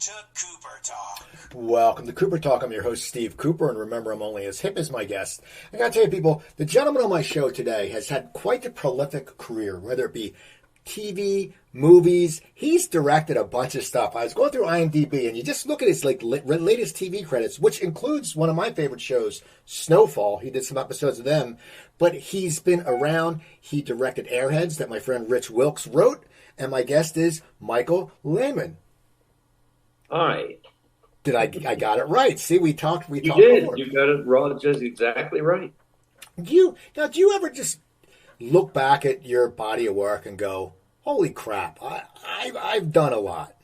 to Cooper Talk. Welcome to Cooper Talk. I'm your host, Steve Cooper, and remember, I'm only as hip as my guest. I gotta tell you, people, the gentleman on my show today has had quite a prolific career, whether it be TV, movies. He's directed a bunch of stuff. I was going through IMDb, and you just look at his latest TV credits, which includes one of my favorite shows, Snowfall. He did some episodes of them, but he's been around. He directed Airheads that my friend Rich Wilkes wrote, and my guest is Michael Lehmann. Hi. I got it right. See, we talked. You did. Before. You got it wrong, just exactly right. Do you ever just look back at your body of work and go, "Holy crap! I've done a lot."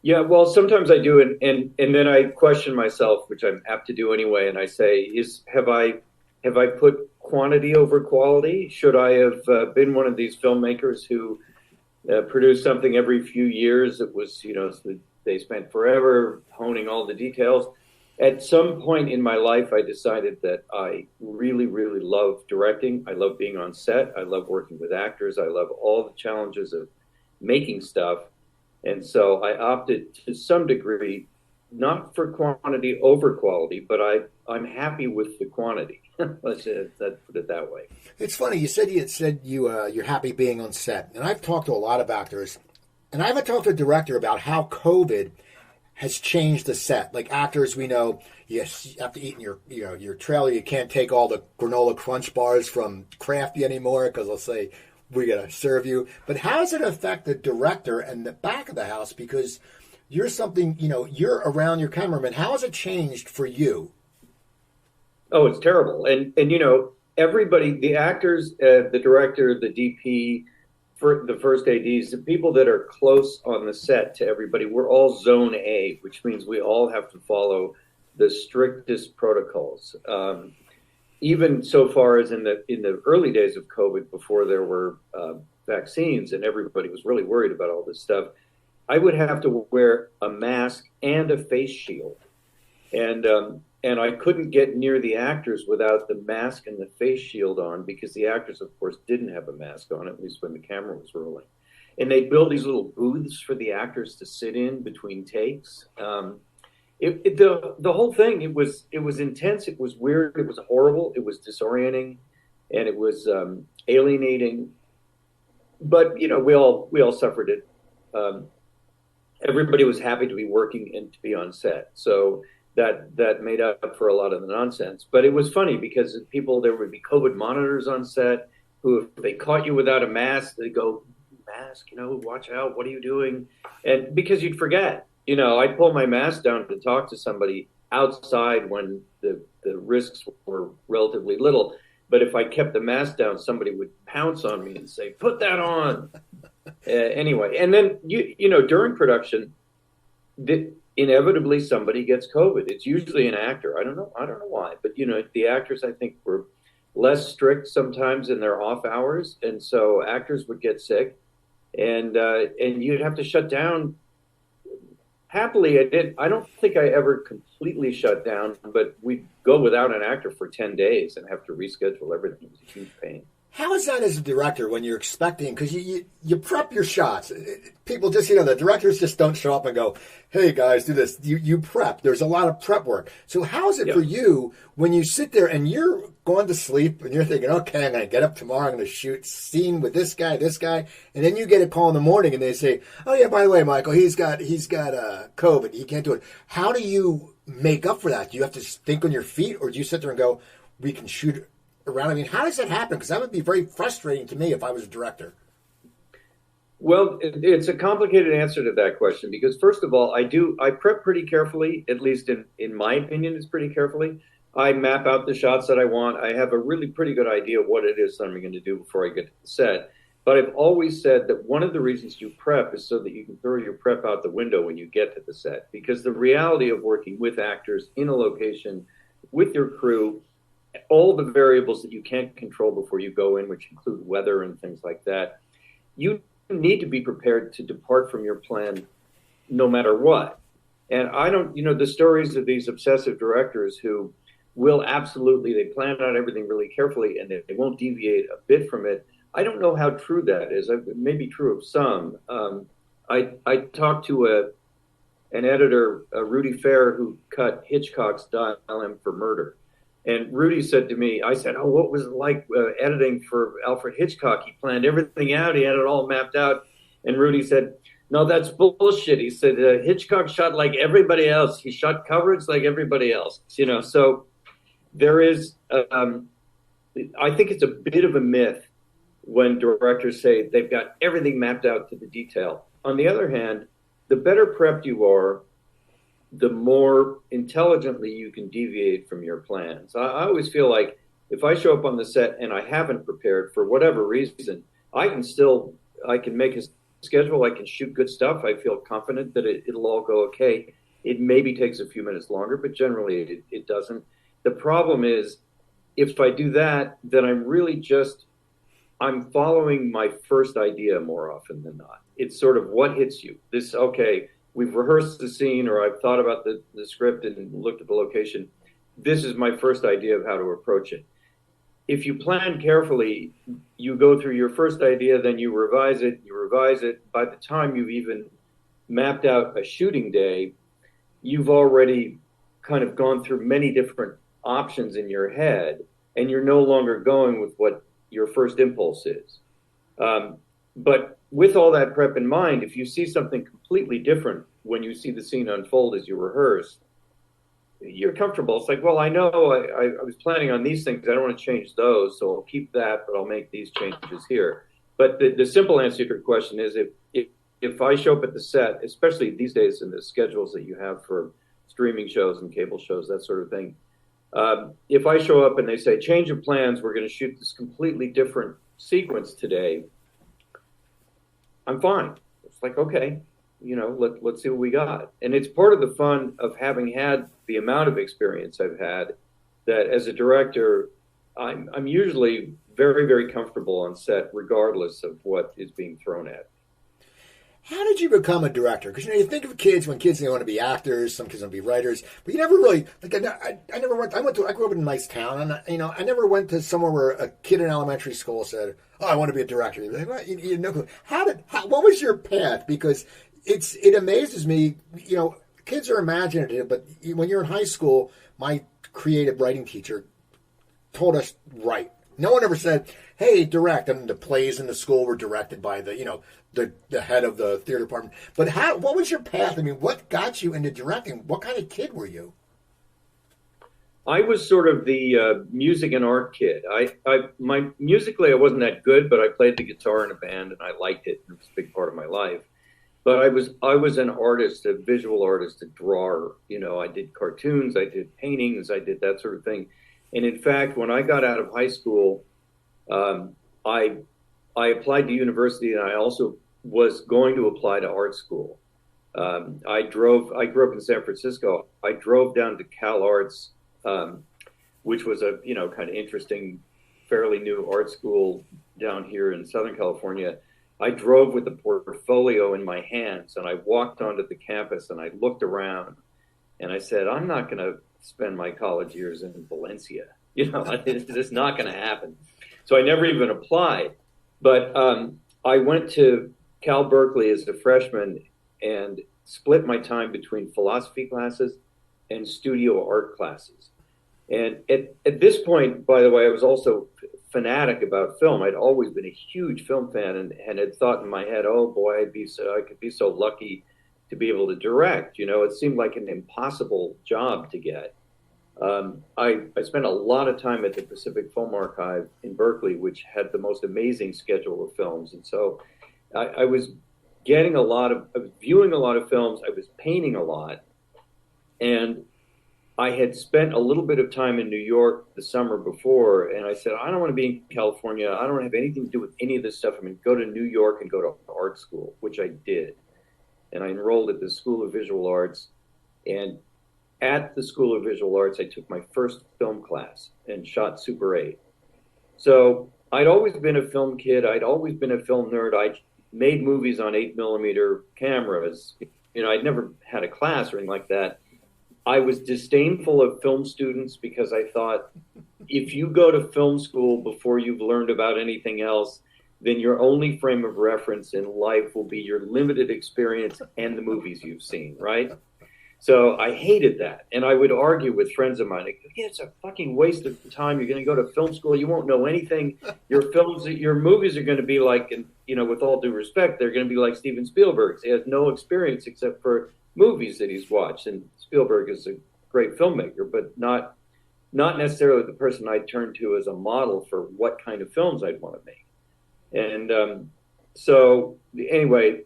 Yeah, well, sometimes I do, and then I question myself, which I'm apt to do anyway, and I say, have I put quantity over quality? Should I have been one of these filmmakers who produced something every few years? It was, they spent forever honing all the details. At some point in my life, I decided that I really, really love directing. I love being on set. I love working with actors. I love all the challenges of making stuff. And so I opted to some degree, not for quantity over quality, but I'm happy with the quantity. Let's put it that way. It's funny. You said you're happy being on set. And I've talked to a lot of actors, and I haven't talked to a director about how COVID has changed the set. Like actors, we know, yes, you have to eat in your trailer. You can't take all the granola crunch bars from Crafty anymore because they'll say, we got to serve you. But how does it affect the director and the back of the house? Because you're you're around your cameraman. How has it changed for you? Oh, it's terrible. And everybody, the actors, the director, the DP, for the first ADs, the people that are close on the set to everybody, we're all zone A, which means we all have to follow the strictest protocols. Even so far as in the early days of COVID, before there were vaccines and everybody was really worried about all this stuff, I would have to wear a mask and a face shield. And I couldn't get near the actors without the mask and the face shield on, because the actors, of course, didn't have a mask on, at least when the camera was rolling. And they built these little booths for the actors to sit in between takes. The whole thing, it was intense. It was weird. It was horrible. It was disorienting, and it was alienating. But we all suffered it. Everybody was happy to be working and to be on set. So that made up for a lot of the nonsense. But it was funny because there would be COVID monitors on set who, if they caught you without a mask, they'd go, "Mask, watch out, what are you doing?" And because you'd forget, I'd pull my mask down to talk to somebody outside when the risks were relatively little. But if I kept the mask down, somebody would pounce on me and say, "Put that on." Anyway, and then, during production, inevitably somebody gets COVID. It's usually an actor. I don't know why, but the actors, I think, were less strict sometimes in their off hours, and so actors would get sick, and you'd have to shut down. Happily, I don't think I ever completely shut down, but we'd go without an actor for 10 days and have to reschedule everything. It was a huge pain. How is that as a director when you're expecting, because you prep your shots. People just, the directors just don't show up and go, "Hey guys, do this." You prep. There's a lot of prep work. So how is it for you when you sit there and you're going to sleep and you're thinking, "Okay, I'm going to get up tomorrow, I'm going to shoot scene with this guy, and then you get a call in the morning and they say, "Oh yeah, by the way, Michael, he's got COVID. He can't do it." How do you make up for that? Do you have to think on your feet, or do you sit there and go, "We can shoot around"? I mean, how does that happen? Because that would be very frustrating to me if I was a director. Well, it's a complicated answer to that question, because first of all, I prep pretty carefully, at least in my opinion, it's pretty carefully. I map out the shots that I want. I have a really pretty good idea of what it is that I'm going to do before I get to the set. But I've always said that one of the reasons you prep is so that you can throw your prep out the window when you get to the set, because the reality of working with actors in a location with your crew, all the variables that you can't control before you go in, which include weather and things like that, you need to be prepared to depart from your plan no matter what. And I don't, the stories of these obsessive directors who will absolutely, they plan out everything really carefully and they won't deviate a bit from it. I don't know how true that is. It may be true of some. I talked to an editor, Rudy Fair, who cut Hitchcock's Dial M for Murder. And Rudy said to me, I said, oh, what was it like editing for Alfred Hitchcock? He planned everything out. He had it all mapped out. And Rudy said, no, that's bullshit. He said, Hitchcock shot like everybody else. He shot coverage like everybody else. So there is, I think it's a bit of a myth when directors say they've got everything mapped out to the detail. On the other hand, the better prepped you are, the more intelligently you can deviate from your plans. I always feel like if I show up on the set and I haven't prepared for whatever reason, I can make a schedule, I can shoot good stuff. I feel confident that it'll all go okay. It maybe takes a few minutes longer, but generally it doesn't. The problem is, if I do that, then I'm following my first idea more often than not. It's sort of what hits you. We've rehearsed the scene, or I've thought about the script and looked at the location. This is my first idea of how to approach it. If you plan carefully, you go through your first idea, then you revise it. By the time you've even mapped out a shooting day, you've already kind of gone through many different options in your head, and you're no longer going with what your first impulse is. But with all that prep in mind, if you see something completely different when you see the scene unfold as you rehearse, you're comfortable. It's like, well, I know I was planning on these things. I don't want to change those, so I'll keep that, but I'll make these changes here. But the simple answer to your question is if I show up at the set, especially these days in the schedules that you have for streaming shows and cable shows, that sort of thing, if I show up and they say, change of plans, we're going to shoot this completely different sequence today, I'm fine. It's like, okay, let's see what we got. And it's part of the fun of having had the amount of experience I've had, that as a director, I'm usually very, very comfortable on set, regardless of what is being thrown at. How did you become a director? Because you think of kids when kids, they want to be actors, some kids want to be writers, but you never really, like, I never went. I grew up in a nice town, and I never went to somewhere where a kid in elementary school said, "Oh, I want to be a director." You're like, well, you no clue. What was your path? Because it amazes me. Kids are imaginative, but when you're in high school, my creative writing teacher told us write. No one ever said, "Hey, direct." And the plays in the school were directed by the head of the theater department. But what was your path? I mean, what got you into directing? What kind of kid were you? I was sort of the music and art kid. Musically, I wasn't that good, but I played the guitar in a band and I liked it. It was a big part of my life. But I was an artist, a visual artist, a drawer. I did cartoons, I did paintings, I did that sort of thing. And in fact, when I got out of high school, I applied to university, and I also was going to apply to art school. I grew up in San Francisco. I drove down to Cal Arts, which was a kind of interesting, fairly new art school down here in Southern California. I drove with a portfolio in my hands, and I walked onto the campus, and I looked around, and I said, I'm not going to spend my college years in Valencia. It's just not going to happen. So I never even applied. But I went to Cal Berkeley as a freshman and split my time between philosophy classes and studio art classes. And at this point, by the way, I was also fanatic about film. I'd always been a huge film fan and had thought in my head, oh boy, I could be so lucky to be able to direct. It seemed like an impossible job to get. I spent a lot of time at the Pacific Film Archive in Berkeley, which had the most amazing schedule of films. And so I was viewing a lot of films. I was painting a lot. And I had spent a little bit of time in New York the summer before. And I said, I don't want to be in California. I don't want to have anything to do with any of this stuff. I'm going to go to New York and go to art school, which I did. And I enrolled at the School of Visual Arts. And at the School of Visual Arts, I took my first film class and shot Super 8. So I'd always been a film kid. I'd always been a film nerd. I made movies on 8mm cameras. I'd never had a class or anything like that. I was disdainful of film students because I thought, if you go to film school before you've learned about anything else, then your only frame of reference in life will be your limited experience and the movies you've seen, right? So I hated that. And I would argue with friends of mine, like, yeah, it's a fucking waste of time. You're going to go to film school. You won't know anything. Your movies are going to be like, and with all due respect, they're going to be like Steven Spielberg's. He has no experience except for movies that he's watched. And Spielberg is a great filmmaker, but not necessarily the person I'd turn to as a model for what kind of films I'd want to make. And so anyway,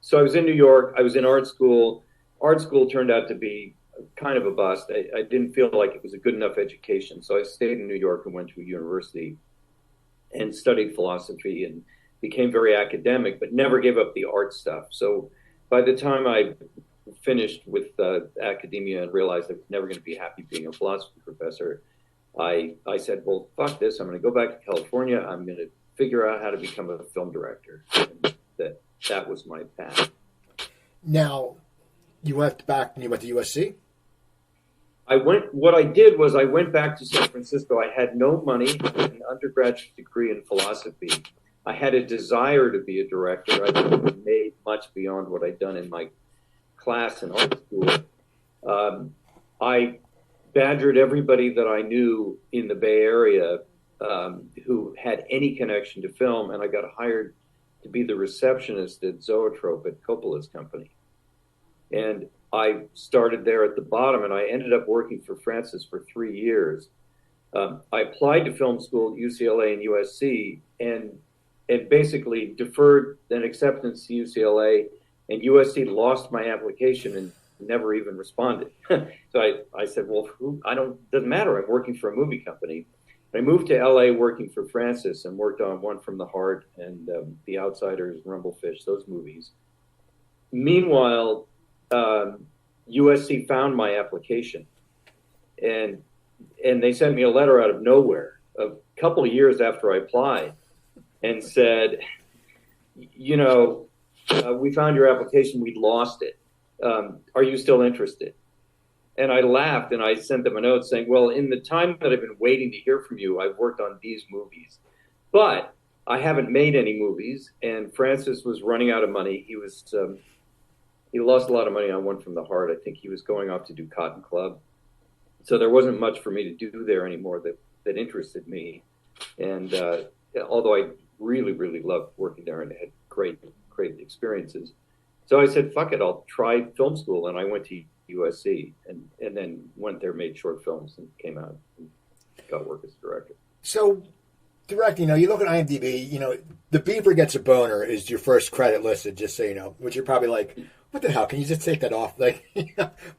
so I was in New York. I was in art school. Art school turned out to be kind of a bust. I didn't feel like it was a good enough education. So I stayed in New York and went to a university and studied philosophy and became very academic, but never gave up the art stuff. So by the time I finished with academia and realized I was never going to be happy being a philosophy professor, I said, well, fuck this. I'm going to go back to California. I'm going to figure out how to become a film director. And that was my path. Now, you went back and you went to USC? What I did was I went back to San Francisco. I had no money. I had an undergraduate degree in philosophy. I had a desire to be a director. I hadn't made much beyond what I'd done in my class in art school. I badgered everybody that I knew in the Bay Area who had any connection to film, and I got hired to be the receptionist at Zoetrope at Coppola's company. And I started there at the bottom, and I ended up working for Francis for 3 years. I applied to film school at UCLA and USC, and basically deferred an acceptance to UCLA, and USC lost my application and never even responded. So I said, well, doesn't matter. I'm working for a movie company. I moved to LA working for Francis and worked on One from the Heart and The Outsiders, Rumblefish, those movies. Meanwhile, USC found my application, and they sent me a letter out of nowhere a couple of years after I applied and said, we found your application, we'd lost it. Are you still interested? And I laughed and I sent them a note saying, well, in the time that I've been waiting to hear from you, I've worked on these movies, but I haven't made any movies. And Francis was running out of money. He lost a lot of money on One from the Heart. I think he was going off to do Cotton Club. So there wasn't much for me to do there anymore that interested me. And although I really, really loved working there and had great experiences. So I said, fuck it, I'll try film school. And I went to USC and then went there, made short films, and came out and got work as a director. So directing, you look at IMDb, The Beaver Gets a Boner is your first credit listed, just so you know, which you're probably like, what the hell? Can you just take that off? Like,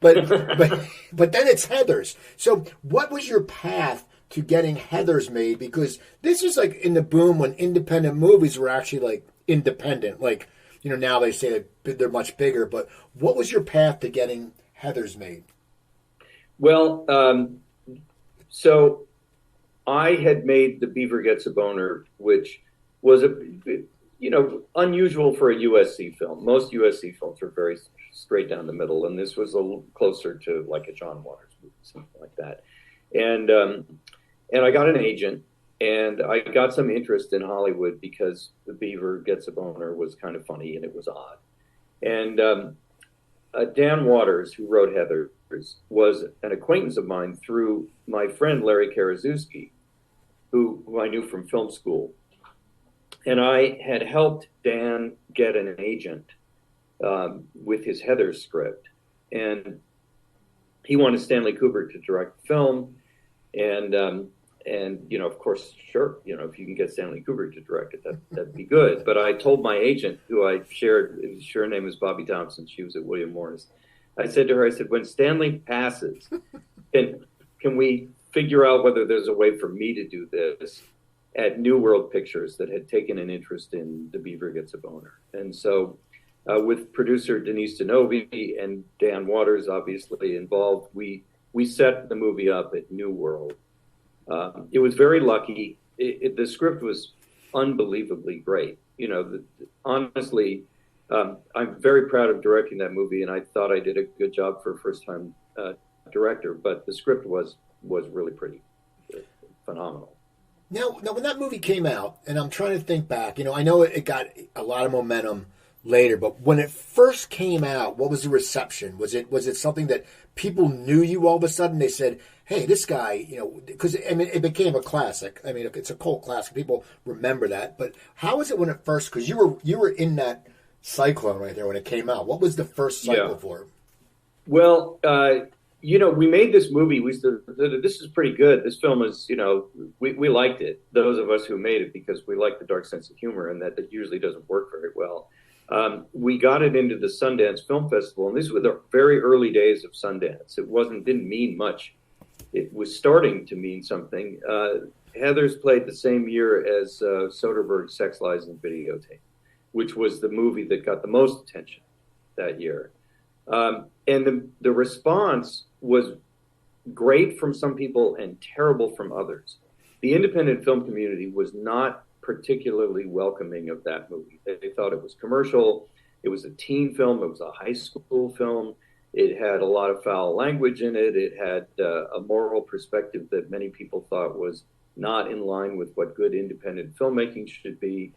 but then it's Heathers. So what was your path to getting Heathers made? Because this is like in the boom when independent movies were actually like independent. Like, now they say that they're much bigger, but what was your path to getting Heathers made? Well, so I had made The Beaver Gets a Boner, which was unusual for a USC film. Most USC films are very straight down the middle, and this was a little closer to like a John Waters movie, something like that. And I got an agent, and I got some interest in Hollywood because The Beaver Gets a Boner was kind of funny and it was odd. And Dan Waters, who wrote Heathers, was an acquaintance of mine through my friend Larry Karaszewski, who I knew from film school. And I had helped Dan get an agent with his Heathers script. And he wanted Stanley Kubrick to direct the film. And of course, sure, if you can get Stanley Kubrick to direct it, that'd be good. But I told my agent, who I shared, her name was Bobby Thompson. She was at William Morris. I said to her, when Stanley passes, can we figure out whether there's a way for me to do this at New World Pictures that had taken an interest in The Beaver Gets a Boner? And so with producer Denise Denovi and Dan Waters obviously involved, we set the movie up at New World. It was very lucky. The script was unbelievably great. Honestly, I'm very proud of directing that movie, and I thought I did a good job for a first-time director. But the script was really pretty phenomenal. Now, when that movie came out, and I'm trying to think back, I know it got a lot of momentum later, but when it first came out, what was the reception? Was it something that people knew you all of a sudden? They said, "Hey, this guy," because I mean, it became a classic. I mean, it's a cult classic. People remember that. But how was it when it first? Because you were in that cyclone right there when it came out. What was the first cycle for? Well, we made this movie. We said, this is pretty good. This film is, we liked it. Those of us who made it, because we like the dark sense of humor, and that usually doesn't work very well. We got it into the Sundance Film Festival, and these were the very early days of Sundance. Didn't mean much. It was starting to mean something. Heather's played the same year as Soderbergh's Sex, Lies, and Videotape, which was the movie that got the most attention that year. And the response was great from some people and terrible from others. The independent film community was not particularly welcoming of that movie. They thought it was commercial. It was a teen film. It was a high school film. It had a lot of foul language in it. It had a moral perspective that many people thought was not in line with what good independent filmmaking should be.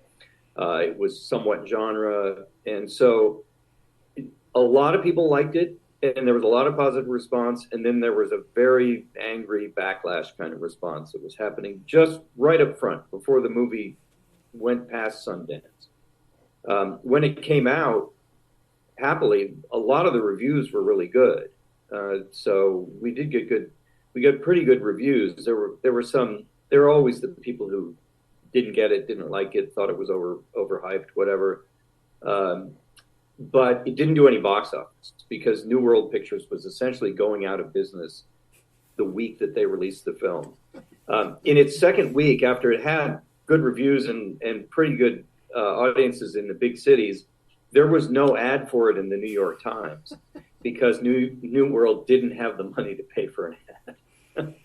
It was somewhat genre. And so a lot of people liked it, and there was a lot of positive response. And then there was a very angry backlash kind of response that was happening just right up front before the movie went past Sundance. When it came out, happily, a lot of the reviews were really good. So we did get good. We got pretty good reviews. There were always the people who didn't get it, didn't like it, thought it was overhyped, whatever. But it didn't do any box office because New World Pictures was essentially going out of business the week that they released the film. In its second week, after it had good reviews and pretty good audiences in the big cities, there was no ad for it in the New York Times because New World didn't have the money to pay for an ad.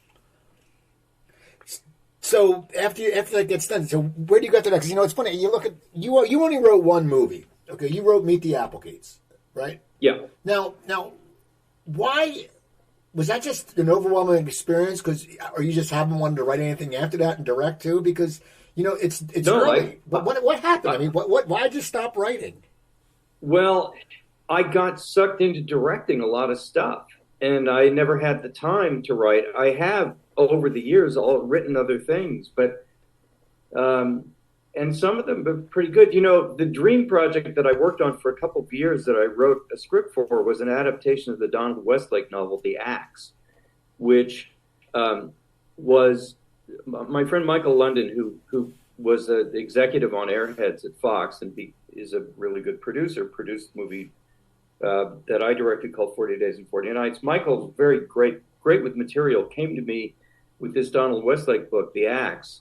So after that gets done, so where do you go to next? Because it's funny. You look at you only wrote one movie. Okay, you wrote Meet the Applegates, right? Yeah. Now, why was that? Just an overwhelming experience? Because or you just haven't wanted to write anything after that and direct too? Because it's no, early. But what happened? I mean, why'd you stop writing? Well, I got sucked into directing a lot of stuff, and I never had the time to write. I have over the years all written other things, but and some of them are pretty good. The dream project that I worked on for a couple of years that I wrote a script for was an adaptation of the Donald Westlake novel, The Axe, which was my friend Michael London, who was the executive on Airheads at Fox and is a really good producer, produced a movie that I directed called 40 Days and 40 Nights. Michael's very great with material, came to me with this Donald Westlake book, The Axe,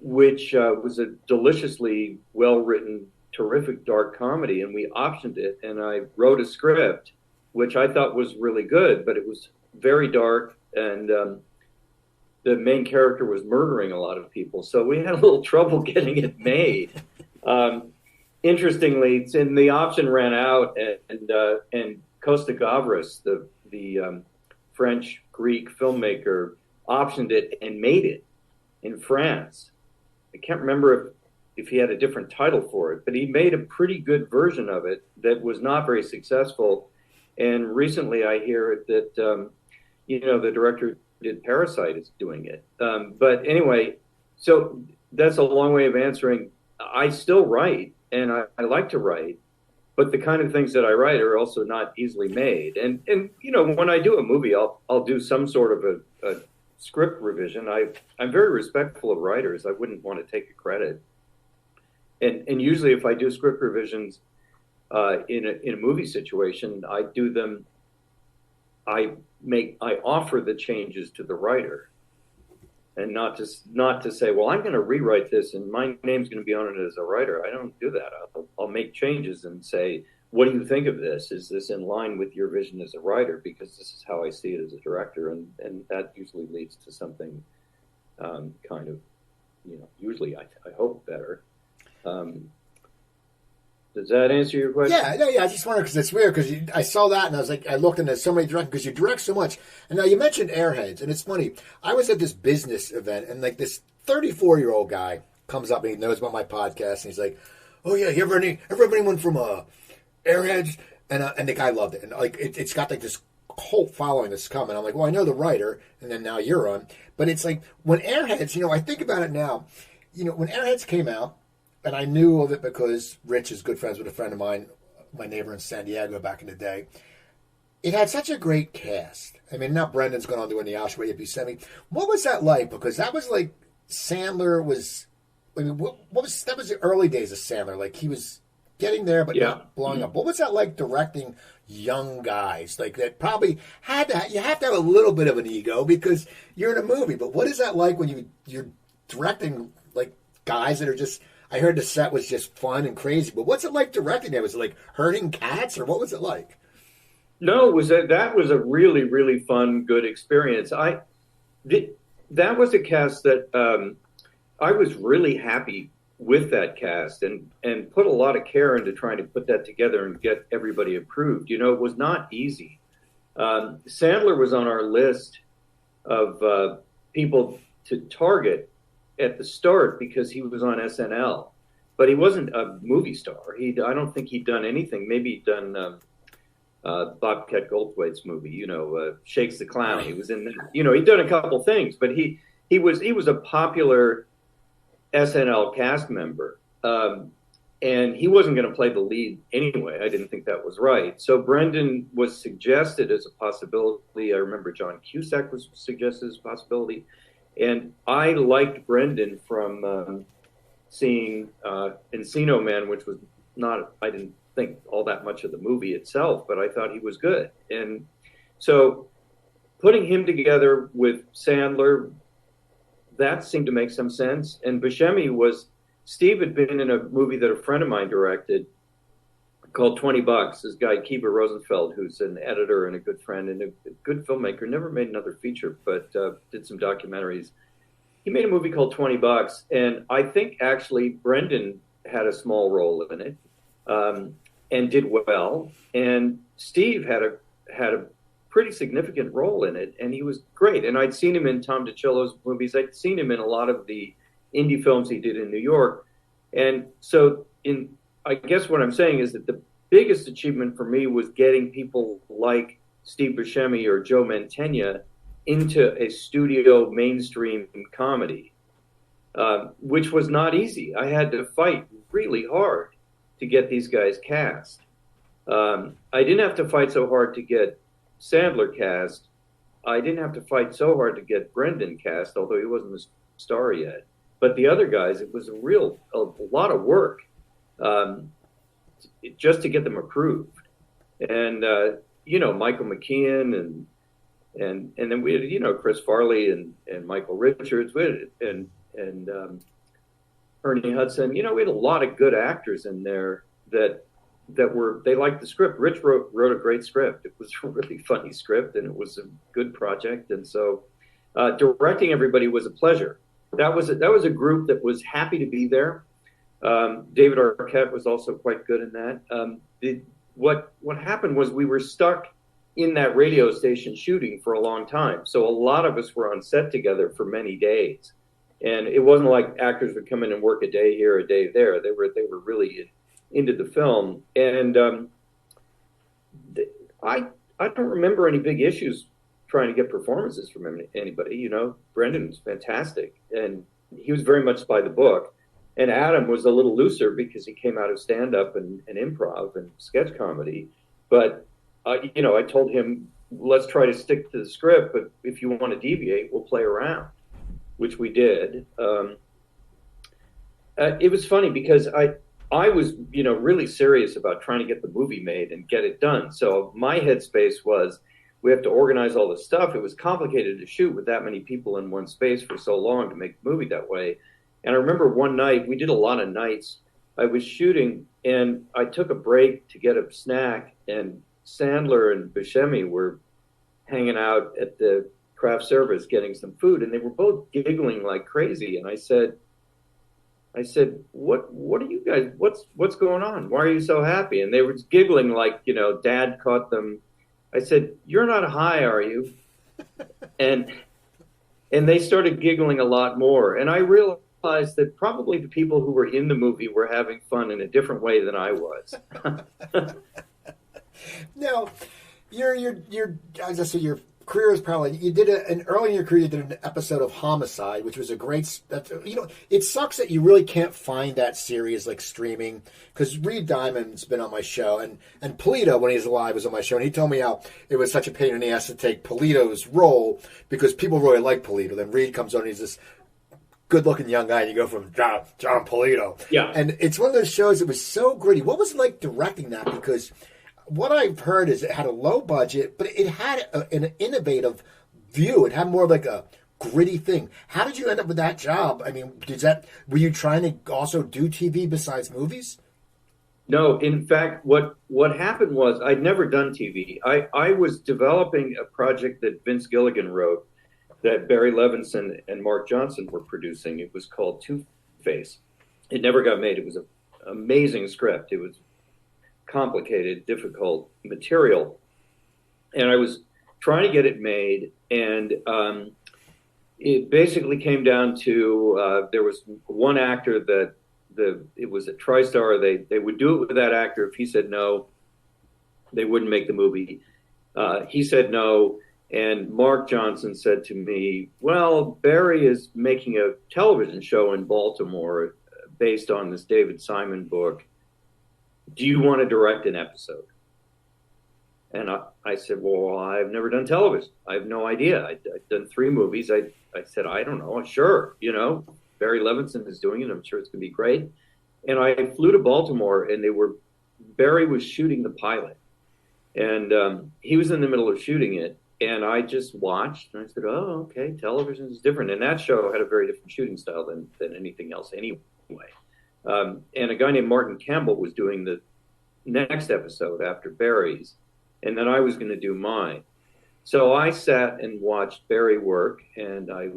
which was a deliciously well-written, terrific dark comedy, and we optioned it, and I wrote a script, which I thought was really good, but it was very dark, and the main character was murdering a lot of people, so we had a little trouble getting it made. Interestingly, the option ran out, and Costa Gavras, the French-Greek filmmaker, optioned it and made it in France. I can't remember if he had a different title for it, but he made a pretty good version of it that was not very successful. And recently I hear that, the director who did Parasite is doing it. But anyway, so that's a long way of answering. I still write, and I like to write, but the kind of things that I write are also not easily made. And when I do a movie, I'll do some sort of a script revision. I'm very respectful of writers. I wouldn't want to take the credit. And usually if I do script revisions in a movie situation, I do them. I offer the changes to the writer, and not to say, well, I'm going to rewrite this and my name's going to be on it as a writer. I don't do that. I'll make changes and say, what do you think of this? Is this in line with your vision as a writer? Because this is how I see it as a director, and that usually leads to something kind of, usually I hope better. Does that answer your question? Yeah. I just wondered because it's weird because I saw that and I was like, I looked and there's so many directors because you direct so much. And now you mentioned Airheads, and it's funny. I was at this business event and like this 34-year-old guy comes up and he knows about my podcast and he's like, "Oh yeah, you ever anyone from Airheads?" And the guy loved it, and like it's got like this cult following that's coming. I'm like, well, I know the writer, and then now you're on. But it's like when Airheads, I think about it now. When Airheads came out. And I knew of it because Rich is good friends with a friend of mine, my neighbor in San Diego back in the day. It had such a great cast. I mean, now Brendan's going on doing the Oscar at Buscemi. What was that like? Because that was like Sandler was. I mean, what was that? Was the early days of Sandler? Like he was getting there, but not blowing up. What was that like directing young guys? Like that probably you have to have a little bit of an ego because you're in a movie. But what is that like when you're directing like guys that are just? I heard the set was just fun and crazy, but what's it like directing it? Was it like herding cats, or what was it like? No, that was a really, really fun, good experience. That was a cast that I was really happy with that cast and put a lot of care into trying to put that together and get everybody approved. It was not easy. Sandler was on our list of people to target at the start because he was on SNL, but he wasn't a movie star. I don't think he'd done anything. Maybe he'd done Bobcat Goldthwait's movie, Shakes the Clown. He was in that. He'd done a couple things, but he was a popular SNL cast member, and he wasn't going to play the lead anyway. I didn't think that was right. So Brendan was suggested as a possibility. I remember John Cusack was suggested as a possibility. And I liked Brendan from seeing Encino Man, which was I didn't think all that much of the movie itself, but I thought he was good. And so putting him together with Sandler, that seemed to make some sense. And Buscemi Steve had been in a movie that a friend of mine directed called $20. This guy, Kiva Rosenfeld, who's an editor and a good friend and a good filmmaker, never made another feature, but did some documentaries. He made a movie called $20, and I think actually Brendan had a small role in it and did well. And Steve had a pretty significant role in it, and he was great. And I'd seen him in Tom DiCillo's movies. I'd seen him in a lot of the indie films he did in New York. And so I guess what I'm saying is that the biggest achievement for me was getting people like Steve Buscemi or Joe Mantegna into a studio mainstream comedy, which was not easy. I had to fight really hard to get these guys cast. I didn't have to fight so hard to get Sandler cast. I didn't have to fight so hard to get Brendan cast, although he wasn't a star yet. But the other guys, it was a lot of work. Just to get them approved, and Michael McKean and then we had Chris Farley and Michael Richards and Ernie Hudson. We had a lot of good actors in there that they liked the script. Rich wrote a great script. It was a really funny script and it was a good project. And so directing everybody was a pleasure. That was a group that was happy to be there. David Arquette was also quite good in that. What happened was we were stuck in that radio station shooting for a long time. So a lot of us were on set together for many days. And it wasn't like actors would come in and work a day here, a day there. They were really into the film. And I don't remember any big issues trying to get performances from anybody. Brendan was fantastic. And he was very much by the book. And Adam was a little looser because he came out of stand-up and improv and sketch comedy. But, I told him, let's try to stick to the script, but if you want to deviate, we'll play around, which we did. It was funny because I was, really serious about trying to get the movie made and get it done. So my headspace was, we have to organize all this stuff. It was complicated to shoot with that many people in one space for so long to make the movie that way. And I remember one night, we did a lot of nights, I was shooting and I took a break to get a snack, and Sandler and Buscemi were hanging out at the craft service getting some food, and they were both giggling like crazy. And I said, I said, what are you guys, what's going on? Why are you so happy? And they were giggling like, Dad caught them. I said, you're not high, are you? And they started giggling a lot more. And I realized that probably the people who were in the movie were having fun in a different way than I was. Now, as I say, your career is probably, you did early in your career, you did an episode of Homicide, which was a great, it sucks that you really can't find that series like streaming, because Reed Diamond's been on my show, and Polito, when he was alive, was on my show, and he told me how it was such a pain in the ass to take Polito's role, because people really like Polito. Then Reed comes on, and he's this good-looking young guy, and you go from John Polito. Yeah. And it's one of those shows that was so gritty. What was it like directing that? Because what I've heard is it had a low budget, but it had an innovative view. It had more like a gritty thing. How did you end up with that job? I mean, were you trying to also do TV besides movies? No, in fact, what happened was I'd never done TV. I was developing a project that Vince Gilligan wrote that Barry Levinson and Mark Johnson were producing. It was called Two-Face. It never got made. It was an amazing script. It was complicated, difficult material. And I was trying to get it made, and it basically came down to there was one actor that it was a TriStar. They would do it with that actor. If he said no, they wouldn't make the movie. He said no, and Mark Johnson said to me, well, Barry is making a television show in Baltimore based on this David Simon book. Do you want to direct an episode? And I said, well, I've never done television. I have no idea. I've done 3 movies. I said, I don't know. Sure. Barry Levinson is doing it. I'm sure it's going to be great. And I flew to Baltimore, and Barry was shooting the pilot. And he was in the middle of shooting it. And I just watched, and I said, oh, okay, television is different. And that show had a very different shooting style than anything else anyway. And a guy named Martin Campbell was doing the next episode after Barry's, and then I was going to do mine. So I sat and watched Barry work, and I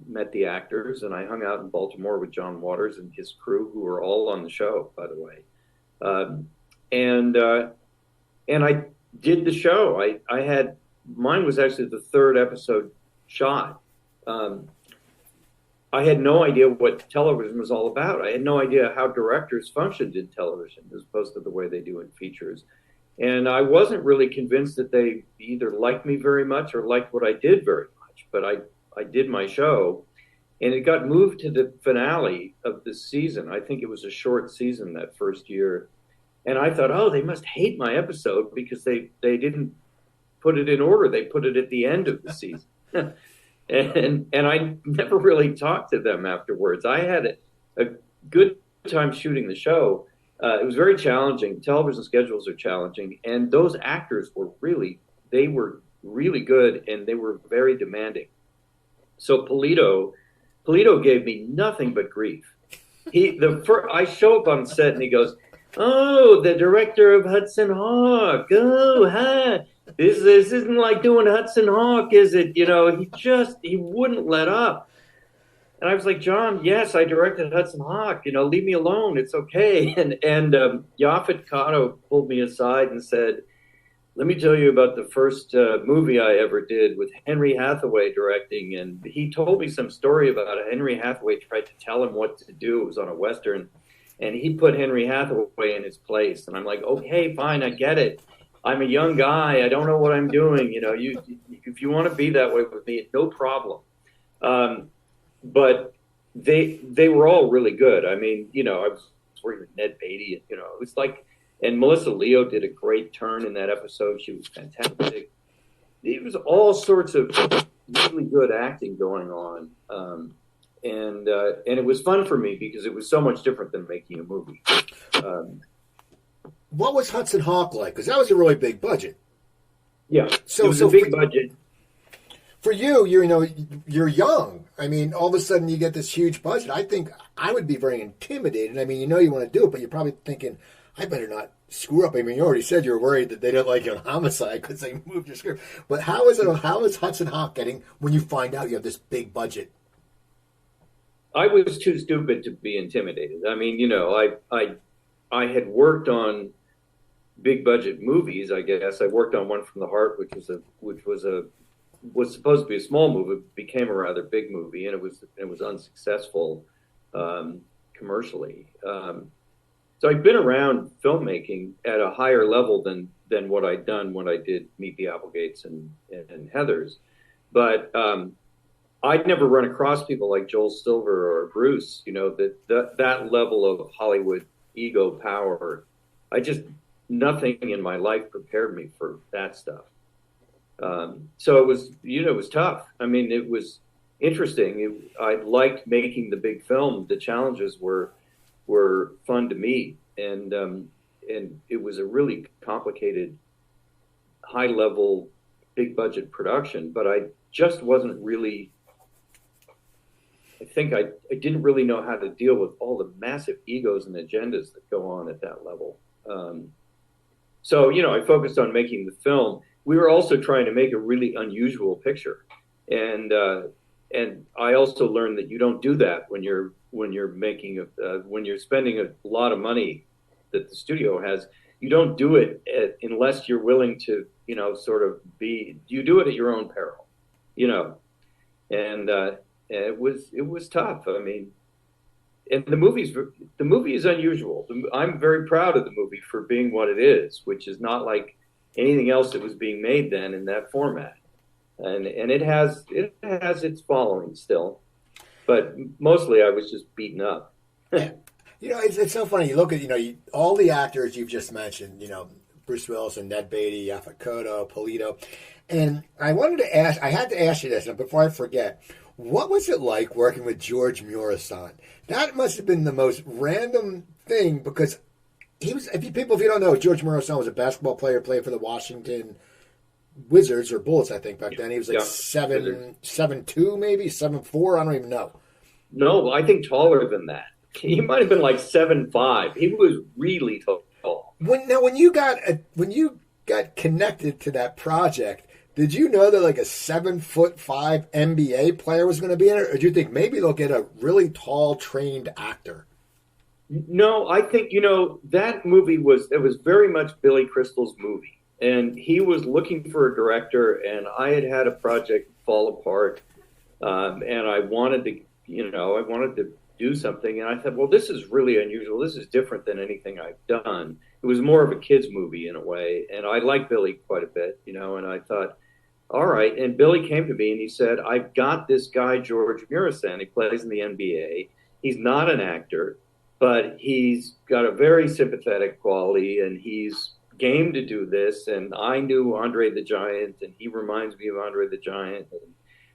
met the actors, and I hung out in Baltimore with John Waters and his crew, who were all on the show, by the way. And I did the show. Mine was actually the 3rd episode shot. I had no idea what television was all about. I had no idea how directors functioned in television as opposed to the way they do in features. And I wasn't really convinced that they either liked me very much or liked what I did very much. But I did my show, and it got moved to the finale of the season. I think it was a short season that first year. And I thought, oh, they must hate my episode because they didn't put it in order. They put it at the end of the season. And I never really talked to them afterwards. I had a good time shooting the show. It was very challenging. Television schedules are challenging. And those actors were really good, and they were very demanding. So Polito gave me nothing but grief. I show up on set, and he goes, oh, the director of Hudson Hawk. Oh, hi. This isn't like doing Hudson Hawk, is it? He wouldn't let up. And I was like, John, yes, I directed Hudson Hawk. Leave me alone. It's okay. And Yaphet Kotto pulled me aside and said, let me tell you about the first movie I ever did with Henry Hathaway directing. And he told me some story about it. Henry Hathaway tried to tell him what to do. It was on a Western. And he put Henry Hathaway in his place. And I'm like, okay, fine, I get it. I'm a young guy. I don't know what I'm doing. If you want to be that way with me, no problem. But they were all really good. I mean, I was working with Ned Beatty. It was like, and Melissa Leo did a great turn in that episode. She was fantastic. It was all sorts of really good acting going on. And it was fun for me because it was so much different than making a movie. What was Hudson Hawk like? Because that was a really big budget. Yeah, so it was a big budget. For you, you're young. I mean, all of a sudden you get this huge budget. I think I would be very intimidated. I mean, you want to do it, but you're probably thinking, I better not screw up. I mean, you already said you were worried that they didn't like you on Homicide because they moved your script. But how is Hudson Hawk getting when you find out you have this big budget? I was too stupid to be intimidated. I mean, you know, I had worked on big budget movies. I guess I worked on One from the Heart, was supposed to be a small movie, became a rather big movie, and it was unsuccessful commercially. So I'd been around filmmaking at a higher level than what I'd done when I did Meet the Applegates and Heathers, but I'd never run across people like Joel Silver or Bruce. You know, that level of Hollywood ego power. Nothing in my life prepared me for that stuff. So it was, you know, it was tough. I mean, it was interesting. I liked making the big film. The challenges were fun to meet, and it was a really complicated, high level, big budget production. But I just wasn't really. I think I didn't really know how to deal with all the massive egos and agendas that go on at that level. So, you know, I focused on making the film. We were also trying to make a really unusual picture, and I also learned that you don't do that when you're making when you're spending a lot of money that the studio has. You don't do it unless you're willing to, you know, sort of you do it at your own peril, you know, and it was tough. I mean, and the movie is unusual. I'm very proud of the movie for being what it is, which is not like anything else that was being made then in that format, and it has its following still, but mostly I was just beaten up. You know, it's so funny. You look at, you know, all the actors you've just mentioned, you know, Bruce Willis and Ned Beatty, Yaphet Kotto, Polito, and I had to ask you this, and before I forget, what was it like working with George Murison? That must have been the most random thing, because he was, if you don't know, George Murison was a basketball player, played for the Washington Wizards or Bullets, I think, back then. He was like 7'2", maybe 7'4", I don't even know. No, I think taller than that. He might have been like 7'5". He was really tall. When you got connected to that project, did you know that like a 7'5" NBA player was going to be in it, or did you think maybe they'll get a really tall, trained actor? No, I think, you know, that movie was very much Billy Crystal's movie, and he was looking for a director, and I had a project fall apart, and I wanted to do something, and I thought, well, this is really unusual. This is different than anything I've done. It was more of a kid's movie in a way, and I like Billy quite a bit, you know, and I thought, all right. And Billy came to me and he said, I've got this guy, George Murison. He plays in the NBA. He's not an actor, but he's got a very sympathetic quality, and he's game to do this. And I knew Andre the Giant, and he reminds me of Andre the Giant. And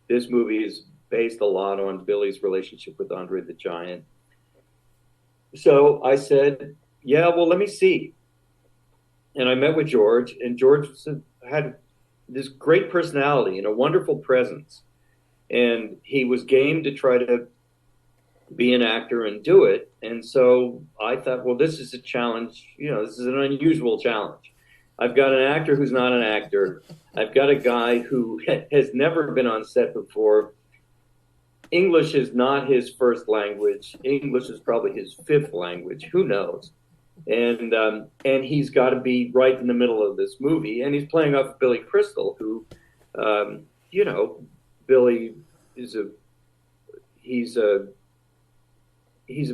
this movie is based a lot on Billy's relationship with Andre the Giant. So I said, yeah, well, let me see. And I met with George, and George had this great personality and a wonderful presence. And he was game to try to be an actor and do it. And so I thought, well, this is a challenge. You know, this is an unusual challenge. I've got an actor who's not an actor. I've got a guy who has never been on set before. English is not his first language. English is probably his fifth language. Who knows? And he's got to be right in the middle of this movie. And he's playing off Billy Crystal, who, you know, Billy is he's a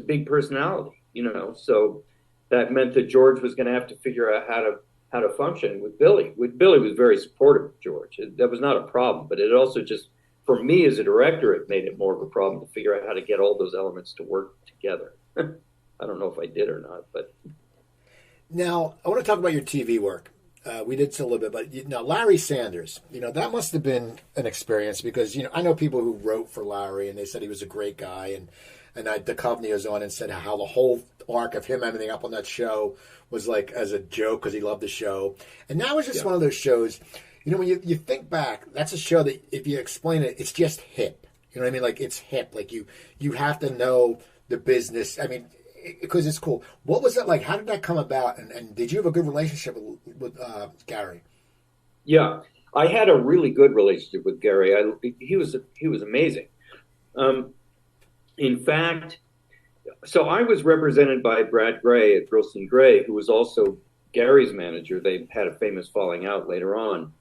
big personality, you know. So that meant that George was going to have to figure out how to function with Billy. Billy was very supportive of George. That was not a problem, but it also just, for me as a director, it made it more of a problem to figure out how to get all those elements to work together. I don't know if I did or not, but. Now, I want to talk about your TV work. We did a little bit, but now Larry Sanders, you know, that must have been an experience, because, you know, I know people who wrote for Larry and they said he was a great guy, and Duchovny was on and said how the whole arc of him ending up on that show was like as a joke because he loved the show. And now it's just one of those shows, you know, when you think back, that's a show that if you explain it, it's just hip. You know what I mean? Like, it's hip. Like, you have to know the business. I mean, because it's cool. What was it like? How did that come about? And did you have a good relationship with Gary? Yeah, I had a really good relationship with Gary. He was amazing. In fact, so I was represented by Brad Gray at Brillston Gray, who was also Gary's manager. They had a famous falling out later on.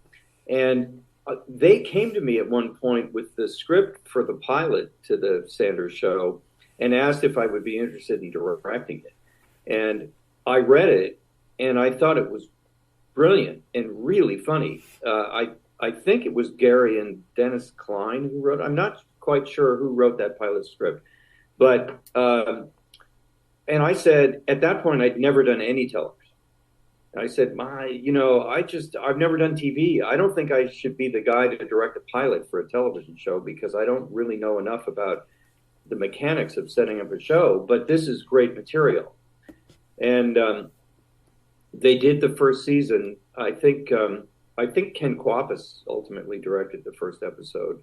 And they came to me at one point with the script for the pilot to the Sanders show and asked if I would be interested in directing it. And I read it, and I thought it was brilliant and really funny. I think it was Gary and Dennis Klein who wrote. I'm not quite sure who wrote that pilot script, but and I said at that point I'd never done any television. And I said, I've never done TV. I don't think I should be the guy to direct a pilot for a television show because I don't really know enough about the mechanics of setting up a show. But this is great material, and they did the first season. I think Ken Kwapis ultimately directed the first episode.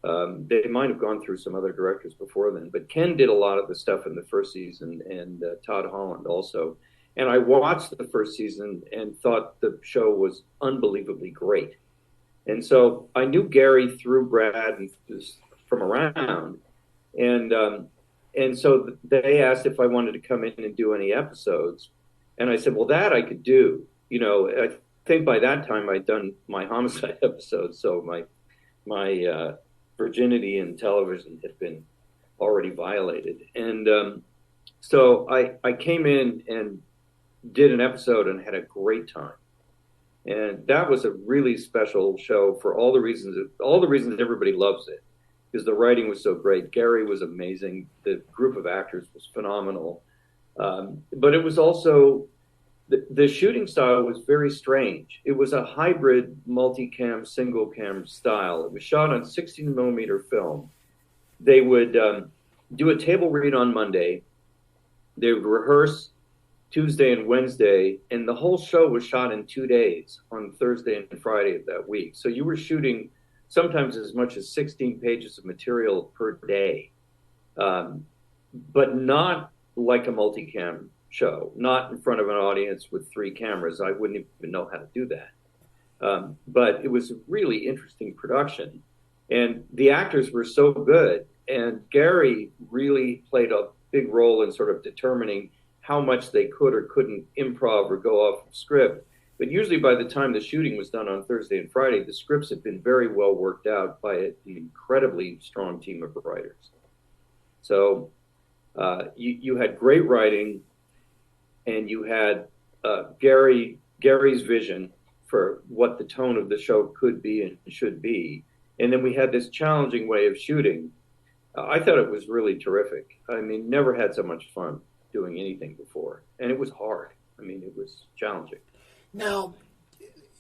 They might have gone through some other directors before then, but Ken did a lot of the stuff in the first season, and Todd Holland also. And I watched the first season and thought the show was unbelievably great. And so I knew Gary through Brad and just from around. And so they asked if I wanted to come in and do any episodes. And I said, well, that I could do. I think by that time I'd done my homicide episodes. So my virginity in television had been already violated. And so I came in and did an episode and had a great time. And that was a really special show for all the reasons everybody loves it, because the writing was so great. Gary was amazing. The group of actors was phenomenal. But it was also, the shooting style was very strange. It was a hybrid multicam, single cam style. It was shot on 16 millimeter film. They would do a table read on Monday. They would rehearse Tuesday and Wednesday, and the whole show was shot in 2 days on Thursday and Friday of that week. So you were shooting sometimes as much as 16 pages of material per day, but not like a multicam show, not in front of an audience with 3 cameras. I wouldn't even know how to do that. But it was a really interesting production, and the actors were so good, and Gary really played a big role in sort of determining how much they could or couldn't improv or go off of script. But usually by the time the shooting was done on Thursday and Friday, the scripts had been very well worked out by an incredibly strong team of writers. So you had great writing, and you had Gary's vision for what the tone of the show could be and should be. And then we had this challenging way of shooting. I thought it was really terrific. I mean, never had so much fun doing anything before, and it was hard. I mean, it was challenging. Now,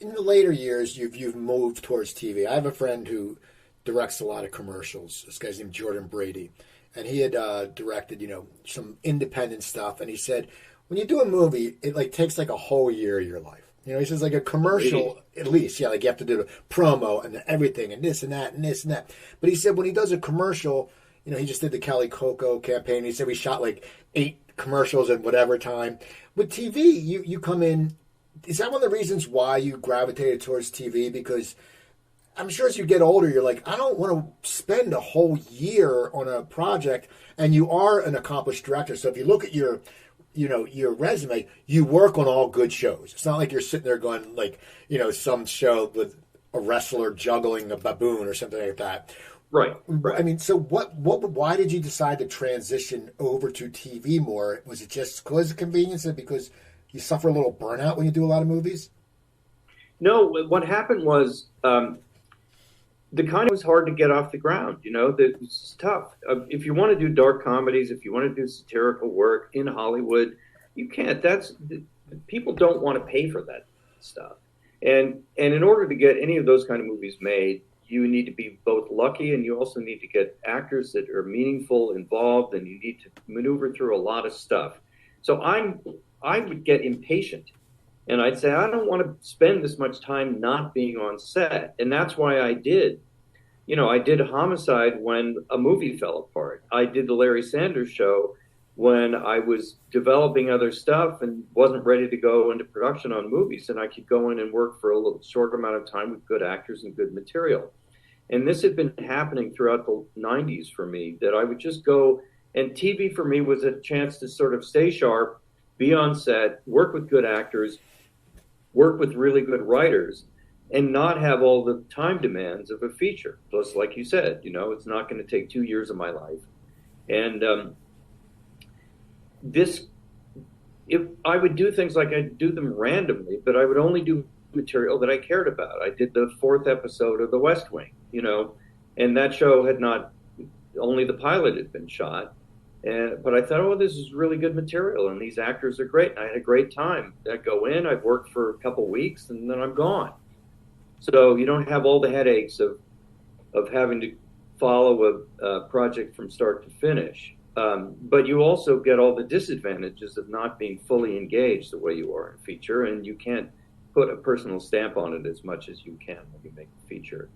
in the later years, you've moved towards TV. I have a friend who directs a lot of commercials. This guy's named Jordan Brady, and he had directed, some independent stuff. And he said, when you do a movie, it takes a whole year of your life. He says a commercial, at least, like you have to do the promo and everything and this and that and this and that. But he said when he does a commercial, he just did the Kelly Coco campaign. He said we shot 8 commercials in whatever time. With TV, you come in. Is that one of the reasons why you gravitated towards TV? Because I'm sure as you get older, you're like, I don't want to spend a whole year on a project. And you are an accomplished director. So if you look at your resume, you work on all good shows. It's not like you're sitting there going some show with a wrestler juggling a baboon or something like that. Right. I mean, so why did you decide to transition over to TV more? Was it just because of convenience and because you suffer a little burnout when you do a lot of movies? No, what happened was the kind was hard to get off the ground. It's tough. If you want to do dark comedies, if you want to do satirical work in Hollywood, you can't. People don't want to pay for that stuff. And in order to get any of those kind of movies made, you need to be both lucky, and you also need to get actors that are meaningful, involved, and you need to maneuver through a lot of stuff. So I would get impatient, and I'd say, I don't want to spend this much time not being on set. And that's why I did. I did Homicide when a movie fell apart. I did the Larry Sanders Show when I was developing other stuff and wasn't ready to go into production on movies, and I could go in and work for a little short amount of time with good actors and good material. And this had been happening throughout the 90s for me, that I would just go, and TV for me was a chance to sort of stay sharp, be on set, work with good actors, work with really good writers, and not have all the time demands of a feature. Plus, like you said, it's not going to take 2 years of my life. And I would do things like I'd do them randomly, but I would only do material that I cared about. I did the 4th episode of The West Wing, and that show had not, only the pilot had been shot. But I thought, oh, this is really good material, and these actors are great. And I had a great time. I'd go in, I'd work for a couple weeks, and then I'm gone. So you don't have all the headaches of having to follow a project from start to finish. But you also get all the disadvantages of not being fully engaged the way you are in feature, and you can't put a personal stamp on it as much as you can when you make a feature.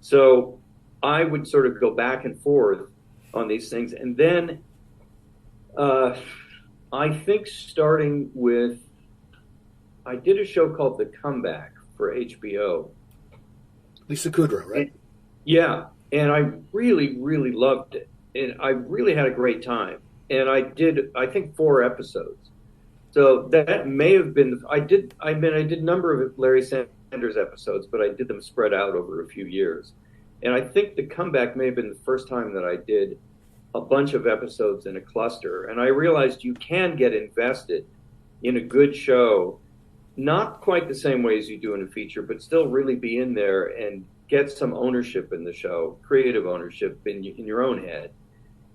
So I would sort of go back and forth on these things. And then I think starting with, I did a show called The Comeback for HBO. Lisa Kudrow, right? Yeah, and I really, really loved it. And I really had a great time. And I did, I think, 4 episodes. So that may have been, I did a number of Larry Sanders episodes, but I did them spread out over a few years. And I think The Comeback may have been the first time that I did a bunch of episodes in a cluster. And I realized you can get invested in a good show, not quite the same way as you do in a feature, but still really be in there and get some ownership in the show, creative ownership in your own head.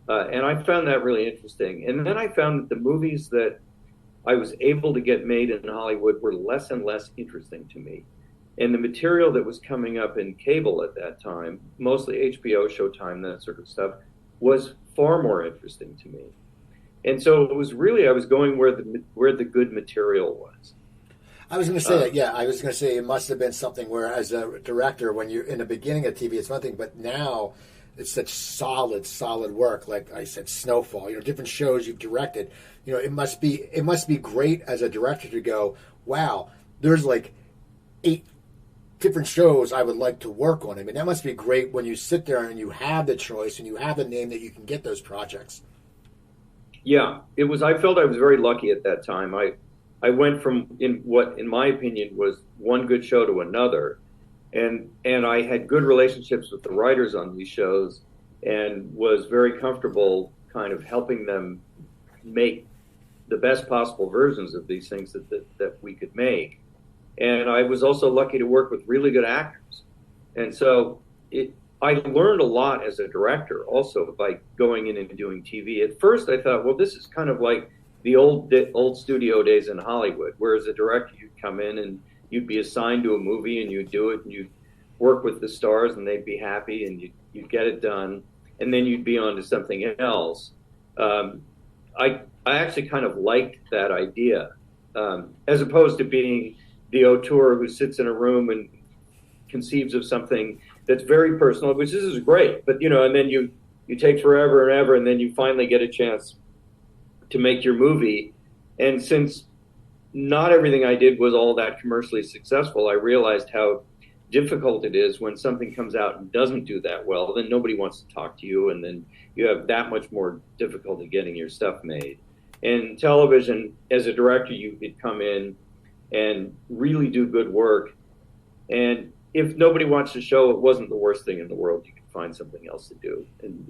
And I found that really interesting. And then I found that the movies that I was able to get made in Hollywood were less and less interesting to me. And the material that was coming up in cable at that time, mostly HBO, Showtime, that sort of stuff, was far more interesting to me. And so it was really, I was going where the good material was. I was going to say that, yeah. I was going to say it must have been something where, as a director, when you're in the beginning of TV, it's one thing, but now it's such solid work. Like I said, Snowfall, different shows you've directed. It must be great as a director to go, wow, there's like 8 different shows I would like to work on. I mean, that must be great when you sit there and you have the choice and you have the name that you can get those projects. Yeah, it was. I felt I was very lucky at that time. I went from what, in my opinion, was one good show to another, and I had good relationships with the writers on these shows, and was very comfortable kind of helping them make the best possible versions of these things that we could make. And I was also lucky to work with really good actors, and so I learned a lot as a director also by going in and doing TV. At first, I thought, well, this is kind of like the old studio days in Hollywood, where as a director you'd come in and you'd be assigned to a movie and you'd do it and you'd work with the stars and they'd be happy and you'd get it done, and then you'd be on to something else. I actually kind of liked that idea, as opposed to being the auteur who sits in a room and conceives of something that's very personal, which is great, but and then you take forever and ever, and then you finally get a chance to make your movie. And since not everything I did was all that commercially successful, I realized how difficult it is when something comes out and doesn't do that well. Then nobody wants to talk to you, and then you have that much more difficulty getting your stuff made. And television, as a director, you could come in and really do good work. And if nobody wants to show, it wasn't the worst thing in the world. You could find something else to do. And,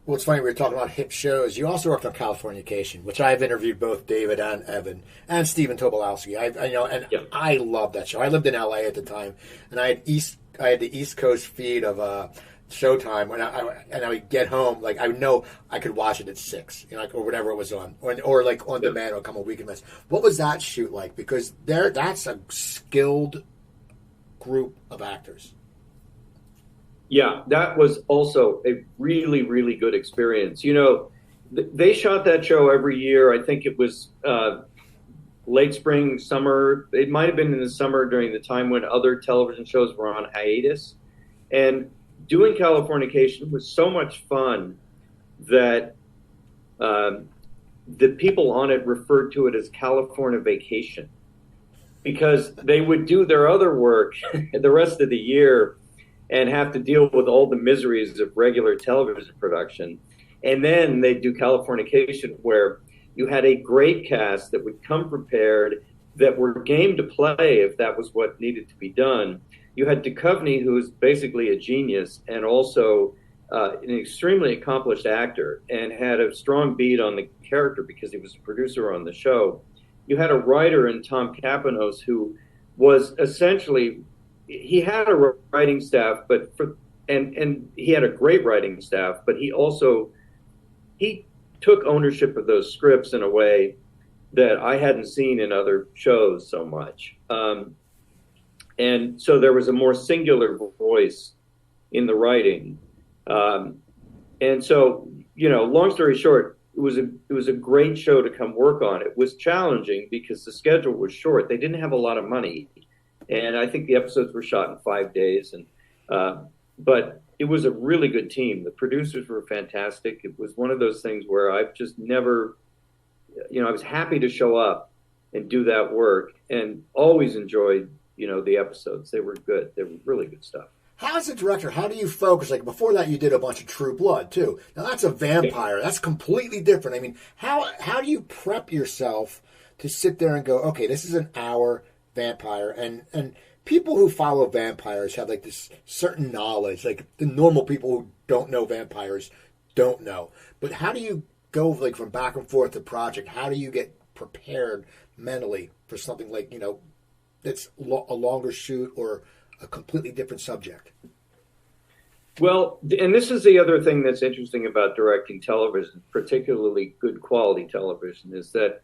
Well, it's funny, we were talking about hip shows. You also worked on Californication, which I've interviewed both David and Evan and Stephen Tobolowsky. I love that show. I lived in LA at the time, and I had the East Coast feed of Showtime, and I would get home, like I would know I could watch it at 6, or whatever it was on, or like on demand, or come a week and miss. What was that shoot like? Because that's a skilled group of actors. Yeah, that was also a really, really good experience. They shot that show every year. I think it was late spring, summer. It might have been in the summer during the time when other television shows were on hiatus. And doing Californication was so much fun that the people on it referred to it as California Vacation, because they would do their other work the rest of the year. and have to deal with all the miseries of regular television production. And then they do Californication, where you had a great cast that would come prepared, that were game to play if that was what needed to be done. You had Duchovny, who was basically a genius and also an extremely accomplished actor, and had a strong beat on the character because he was a producer on the show. You had a writer in Tom Kapanos, who was essentially, he had a writing staff, and he had a great writing staff, but he took ownership of those scripts in a way that I hadn't seen in other shows so much. And so there was a more singular voice in the writing. And so, long story short, it was a great show to come work on. It was challenging because the schedule was short. They didn't have a lot of money, and I think the episodes were shot in 5 days. But it was a really good team. The producers were fantastic. It was one of those things where I've just never, I was happy to show up and do that work, and always enjoyed, the episodes. They were good. They were really good stuff. How, as a director, how do you focus? Like, before that, you did a bunch of True Blood, too. Now, that's a vampire. That's completely different. I mean, how do you prep yourself to sit there and go, okay, this is an hour vampire, and people who follow vampires have, like, this certain knowledge. Like, the normal people who don't know vampires don't know. But how do you go, like, from back and forth to project? How do you get prepared mentally for something like, that's a longer shoot or a completely different subject? Well, and this is the other thing that's interesting about directing television, particularly good quality television, is that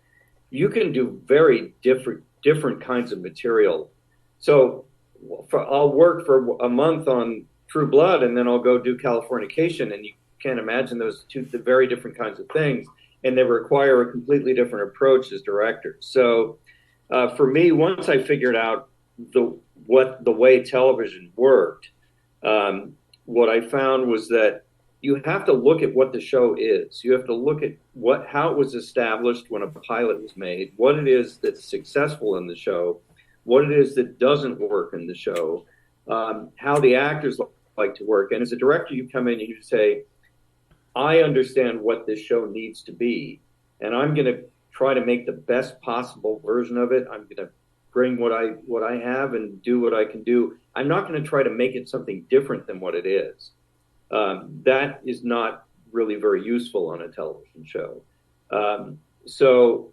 you can do very different kinds of material. So I'll work for a month on True Blood, and then I'll go do Californication, and you can't imagine those the very different kinds of things, and they require a completely different approach as directors. So for me, once I figured out the way television worked, what I found was that you have to look at what the show is. You have to look at how it was established when a pilot was made, what it is that's successful in the show, what it is that doesn't work in the show, how the actors like to work. And as a director, you come in and you say, I understand what this show needs to be, and I'm going to try to make the best possible version of it. I'm going to bring what I have and do what I can do. I'm not going to try to make it something different than what it is. That is not really very useful on a television show. So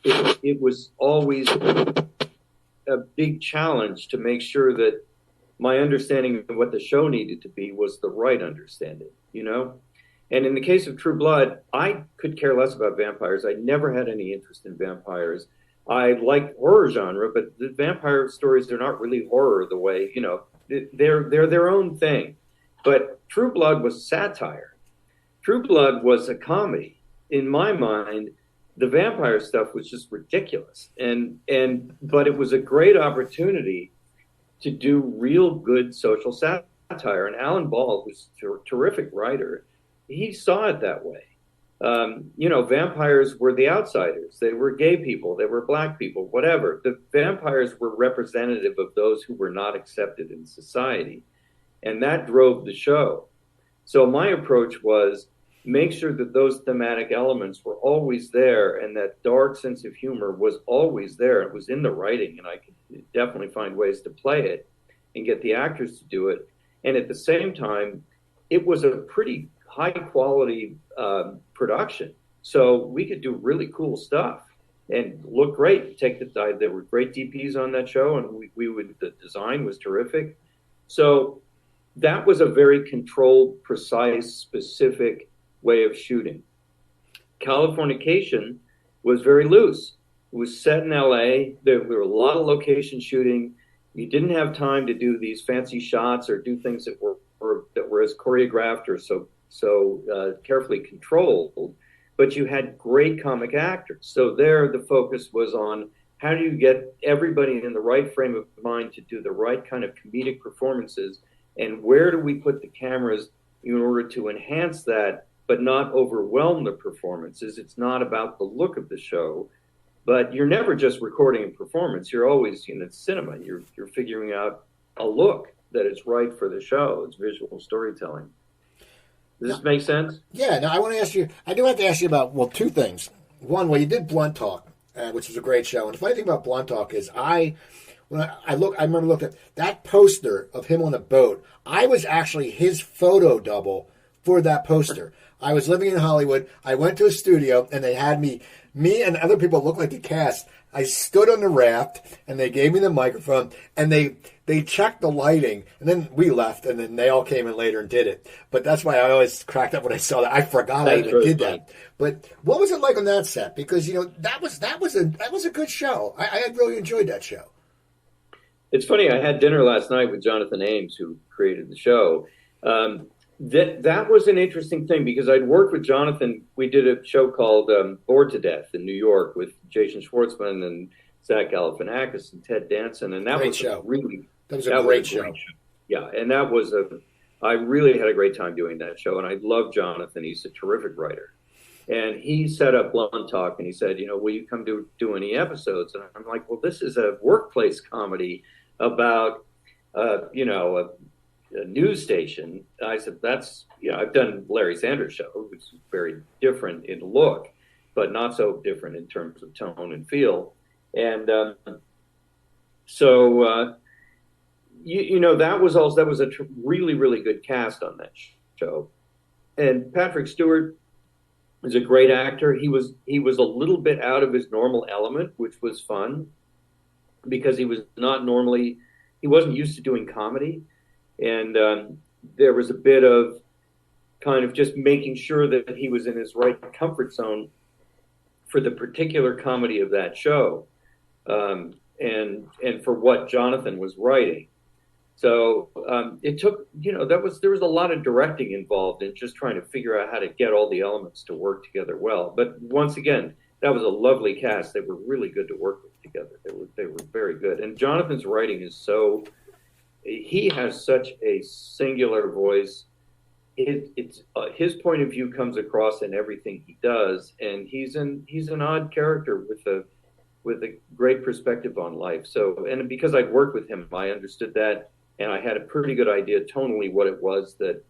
it was always a big challenge to make sure that my understanding of what the show needed to be was the right understanding, And in the case of True Blood, I could care less about vampires. I never had any interest in vampires. I like horror genre, but the vampire stories, they're not really horror the way, they're their own thing. But True Blood was satire. True Blood was a comedy. In my mind, the vampire stuff was just ridiculous. But it was a great opportunity to do real good social satire. And Alan Ball, who's a terrific writer, he saw it that way. Vampires were the outsiders. They were gay people. They were black people, whatever. The vampires were representative of those who were not accepted in society. And that drove the show. So my approach was make sure that those thematic elements were always there, and that dark sense of humor was always there. It was in the writing, and I could definitely find ways to play it and get the actors to do it. And at the same time, it was a pretty high quality production. So we could do really cool stuff and look great. There were great DPs on that show, and the design was terrific. So that was a very controlled, precise, specific way of shooting. Californication was very loose. It was set in LA. There were a lot of location shooting. You didn't have time to do these fancy shots or do things that were as choreographed or so carefully controlled, but you had great comic actors. So there, the focus was on how do you get everybody in the right frame of mind to do the right kind of comedic performances, and where do we put the cameras in order to enhance that, but not overwhelm the performances. It's not about the look of the show, but you're never just recording a performance. You're always, it's cinema. You're figuring out a look. it's right for the show. It's visual storytelling. Does this make sense? Yeah. Now I want to ask you. I do have to ask you about two things. One, well, you did Blunt Talk, which was a great show. And the funny thing about Blunt Talk is I remember looking at that poster of him on a boat. I was actually his photo double for that poster. I was living in Hollywood. I went to a studio, and they had me and other people looked like the cast. I stood on the raft, and they gave me the microphone, and they checked the lighting, and then we left, and then they all came in later and did it. But that's why I always cracked up when I saw that. I forgot I even did that. But what was it like on that set? Because that was a good show. I really enjoyed that show. It's funny. I had dinner last night with Jonathan Ames, who created the show. That was an interesting thing because I'd worked with Jonathan. We did a show called Bored to Death in New York with Jason Schwartzman and Zach Galifianakis and Ted Danson, and that was a great show. Yeah, and I really had a great time doing that show, and I love Jonathan. He's a terrific writer, and he set up Blunt Talk, and he said, will you come do any episodes? And I'm like, well, this is a workplace comedy about a news station. I said, I've done Larry Sanders' show, which is very different in look, but not so different in terms of tone and feel. And that was a really, really good cast on that show. And Patrick Stewart is a great actor. He was a little bit out of his normal element, which was fun because he wasn't used to doing comedy. And there was a bit of kind of just making sure that he was in his right comfort zone for the particular comedy of that show, and for what Jonathan was writing. So it took, there was a lot of directing involved in just trying to figure out how to get all the elements to work together well. But once again, that was a lovely cast. They were really good to work with together. They were very good. And Jonathan's writing is he has such a singular voice. His point of view comes across in everything he does, and he's an odd character with a great perspective on life. So, and because I'd worked with him, I understood that, and I had a pretty good idea tonally what it was that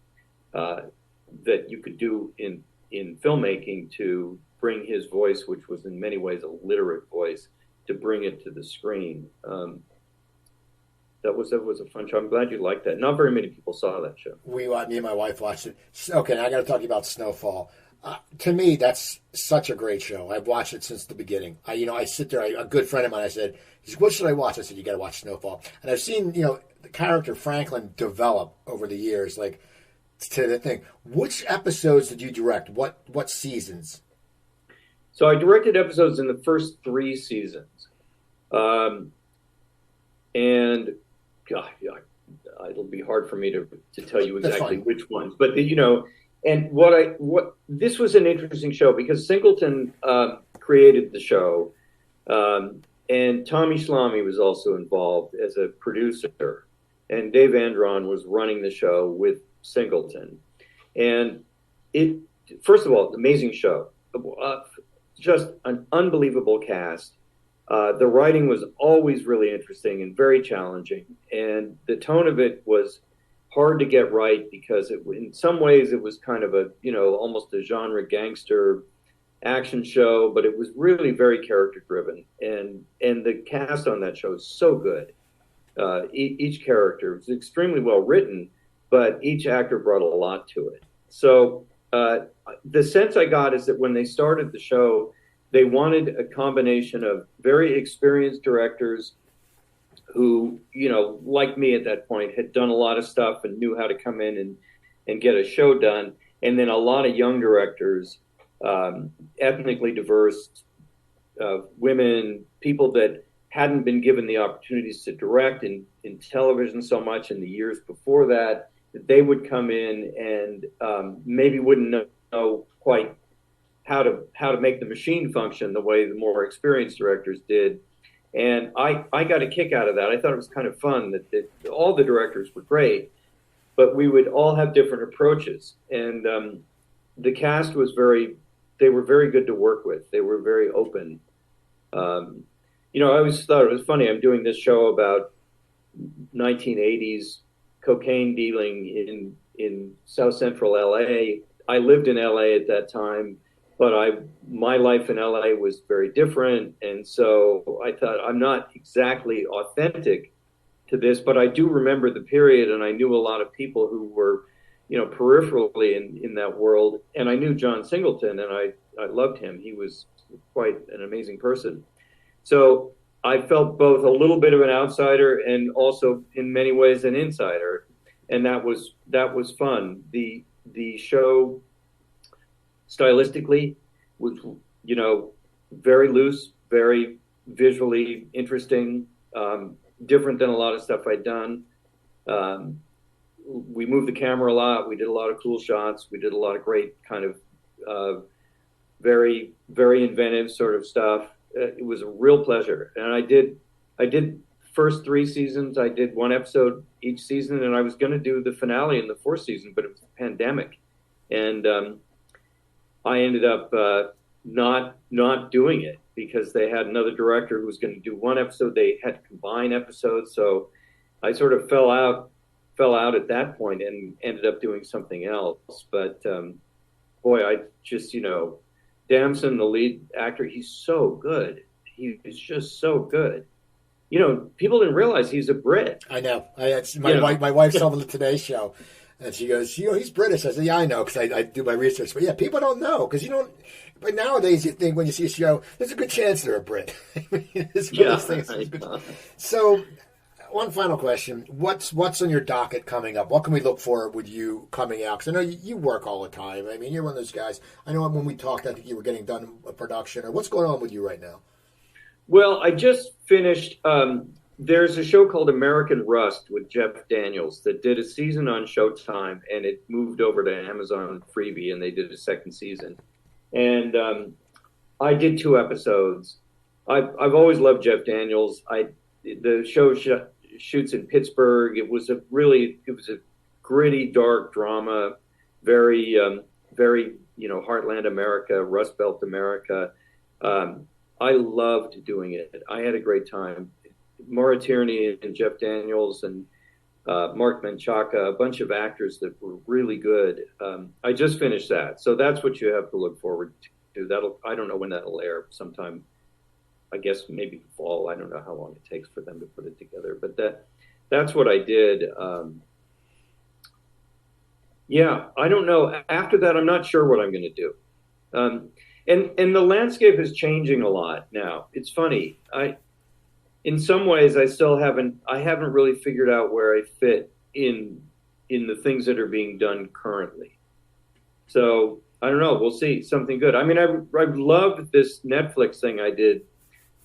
you could do in filmmaking to bring his voice, which was in many ways a literate voice, to bring it to the screen. That was a fun show. I'm glad you liked that. Not very many people saw that show. Me and my wife watched it. Okay, now I got to talk to you about Snowfall. To me, that's such a great show. I've watched it since the beginning. I sit there. A good friend of mine, I said, he said, what should I watch? I said, you got to watch Snowfall. And I've seen, the character Franklin develop over the years, like to the thing. Which episodes did you direct? What seasons? So I directed episodes in the first 3 seasons, and God, it'll be hard for me to tell you exactly which ones, but and this was an interesting show because Singleton created the show, and Tommy Schlamme was also involved as a producer, and Dave Andron was running the show with Singleton, and first of all, amazing show, just an unbelievable cast. The writing was always really interesting and very challenging, and the tone of it was hard to get right because in some ways it was kind of almost a genre gangster action show, but it was really very character driven, and the cast on that show is so good. Each character was extremely well written, but each actor brought a lot to it. So the sense I got is that when they started the show, they wanted a combination of very experienced directors who, like me at that point, had done a lot of stuff and knew how to come in and get a show done. And then a lot of young directors, ethnically diverse women, people that hadn't been given the opportunities to direct in television so much in the years before that they would come in and maybe wouldn't know quite how to make the machine function the way the more experienced directors did. And I got a kick out of that. I thought it was kind of fun that all the directors were great, but we would all have different approaches. And the cast they were very good to work with. They were very open. I always thought it was funny. I'm doing this show about 1980s cocaine dealing in South Central LA. I lived in LA at that time, but my life in LA was very different. And so I thought, I'm not exactly authentic to this, but I do remember the period, and I knew a lot of people who were, peripherally in that world. And I knew John Singleton, and I loved him. He was quite an amazing person. So I felt both a little bit of an outsider and also in many ways an insider. And that was fun. The show stylistically was, very loose, very visually interesting, different than a lot of stuff I'd done. We moved the camera a lot. We did a lot of cool shots. We did a lot of great kind of very, very inventive sort of stuff. It was a real pleasure. And I did first 3 seasons. I did 1 episode each season, and I was going to do the finale in the 4th season, but it was the pandemic. And I ended up not doing it because they had another director who was going to do 1 episode. They had to combine episodes. So I sort of fell out at that point and ended up doing something else. But boy, I just, Damson, the lead actor, he's so good. He is just so good. People didn't realize he's a Brit. I know. My wife saw him on the Today Show, and she goes, he's British. I said, yeah, I know, because I do my research. But yeah, people don't know, because you don't. But nowadays, you think when you see a show, there's a good chance they're a Brit. So, one final question: what's on your docket coming up? What can we look for with you coming out? Because I know you work all the time. I mean, you're one of those guys. I know when we talked, I think you were getting done a production. Or what's going on with you right now? Well, I just finished. There's a show called American Rust with Jeff Daniels that did a season on Showtime, and it moved over to Amazon Freevee, and they did a 2nd season. And I did 2 episodes. I've always loved Jeff Daniels. The show shoots in Pittsburgh. It was a gritty, dark drama, very, very, Heartland America, Rust Belt America. I loved doing it. I had a great time. Maura Tierney and Jeff Daniels and Mark Menchaca, a bunch of actors that were really good. I just finished that. So that's what you have to look forward to. I don't know when that'll air, sometime, I guess maybe fall. I don't know how long it takes for them to put it together. But that's what I did. Yeah, I don't know. After that, I'm not sure what I'm going to do. And the landscape is changing a lot now. It's funny. In some ways, I haven't really figured out where I fit in the things that are being done currently. So I don't know. We'll see. Something good. I mean, I've loved this Netflix thing I did.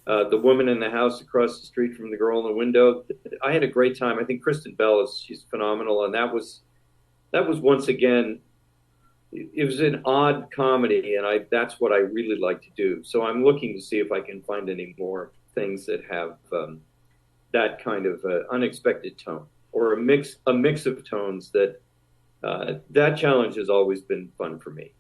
The Woman in the House Across the Street from the Girl in the Window. I had a great time. I think Kristen Bell she's phenomenal, and that was once again. It was an odd comedy, and that's what I really like to do. So I'm looking to see if I can find any more things that have that kind of unexpected tone, or a mix of tones. That challenge has always been fun for me.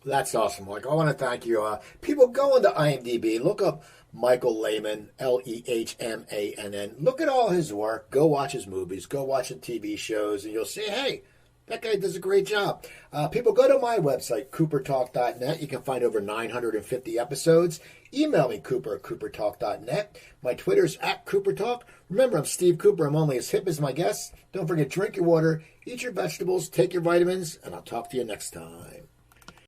That's awesome, Mike. I want to thank you. People, go into IMDb, look up Michael Lehmann, Lehmann. Look at all his work. Go watch his movies. Go watch the TV shows, and you'll see, hey, that guy does a great job. People, go to my website, coopertalk.net. You can find over 950 episodes. Email me, Cooper at coopertalk.net. My Twitter's at coopertalk. Remember, I'm Steve Cooper. I'm only as hip as my guests. Don't forget, drink your water, eat your vegetables, take your vitamins, and I'll talk to you next time.